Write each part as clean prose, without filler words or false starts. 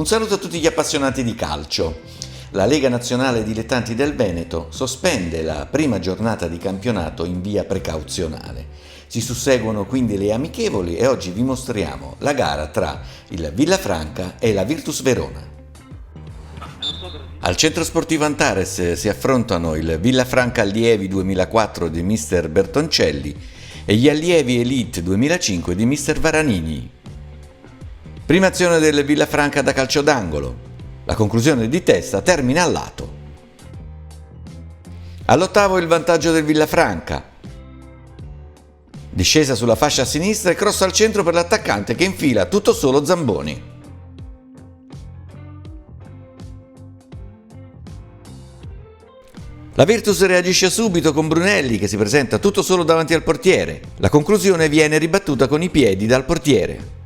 Un saluto a tutti gli appassionati di calcio. La Lega Nazionale Dilettanti del Veneto sospende la prima giornata di campionato in via precauzionale. Si susseguono quindi le amichevoli e oggi vi mostriamo la gara tra il Villafranca e la Virtus Verona. Al centro sportivo Antares si affrontano il Villafranca Allievi 2004 di mister Bertoncelli e gli Allievi Elite 2005 di mister Varanini. Prima azione del Villafranca da calcio d'angolo. La conclusione di testa termina al lato. All'8° il vantaggio del Villafranca. Discesa sulla fascia a sinistra e cross al centro per l'attaccante che infila tutto solo Zamboni. La Virtus reagisce subito con Brunelli che si presenta tutto solo davanti al portiere. La conclusione viene ribattuta con i piedi dal portiere.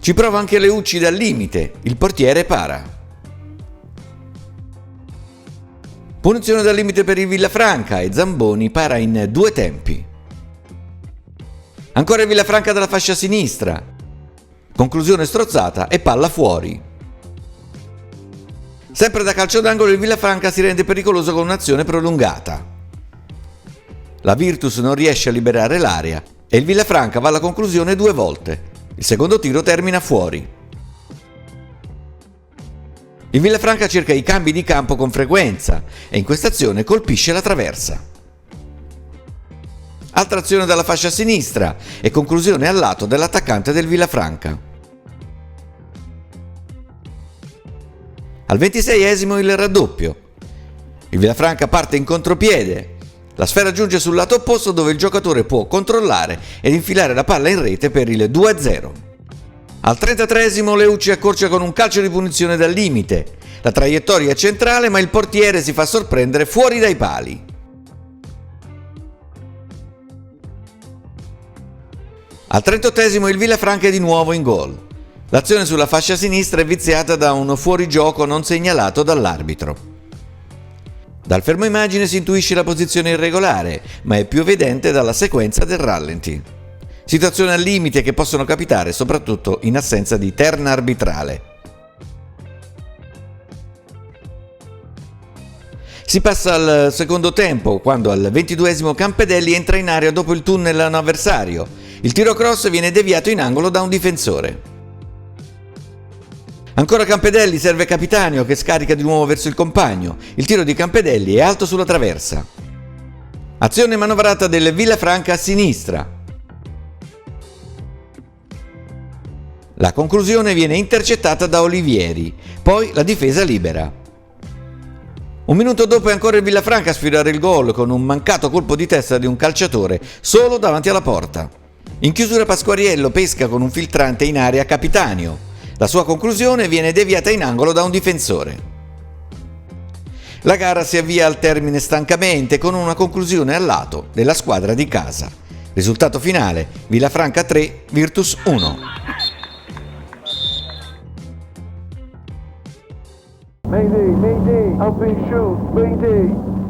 Ci prova anche Leucci dal limite, il portiere para. Punizione dal limite per il Villafranca e Zamboni para in 2 tempi. Ancora il Villafranca dalla fascia sinistra. Conclusione strozzata e palla fuori. Sempre da calcio d'angolo il Villafranca si rende pericoloso con un'azione prolungata. La Virtus non riesce a liberare l'area e il Villafranca va alla conclusione 2 volte. Il secondo tiro termina fuori. Il Villafranca cerca i cambi di campo con frequenza e in questa azione colpisce la traversa. Altra azione dalla fascia sinistra e conclusione al lato dell'attaccante del Villafranca. Al 26° il raddoppio. Il Villafranca parte in contropiede. La sfera giunge sul lato opposto dove il giocatore può controllare ed infilare la palla in rete per il 2-0. Al 33° Leucci accorcia con un calcio di punizione dal limite. La traiettoria è centrale ma il portiere si fa sorprendere fuori dai pali. Al 38° il Villafranca è di nuovo in gol. L'azione sulla fascia sinistra è viziata da un fuorigioco non segnalato dall'arbitro. Dal fermo immagine si intuisce la posizione irregolare, ma è più evidente dalla sequenza del rallenti. Situazioni al limite che possono capitare soprattutto in assenza di terna arbitrale. Si passa al secondo tempo, quando al 22° Campedelli entra in area dopo il tunnel a un avversario. Il tiro cross viene deviato in angolo da un difensore. Ancora Campedelli serve Capitanio che scarica di nuovo verso il compagno. Il tiro di Campedelli è alto sulla traversa. Azione manovrata del Villafranca a sinistra. La conclusione viene intercettata da Olivieri, poi la difesa libera. Un minuto dopo è ancora il Villafranca a sfiorare il gol con un mancato colpo di testa di un calciatore solo davanti alla porta. In chiusura Pasquariello pesca con un filtrante in area Capitanio. La sua conclusione viene deviata in angolo da un difensore. La gara si avvia al termine stancamente con una conclusione al lato della squadra di casa. Risultato finale: Villafranca 3, Virtus 1. Mayday, mayday, open shoot, mayday.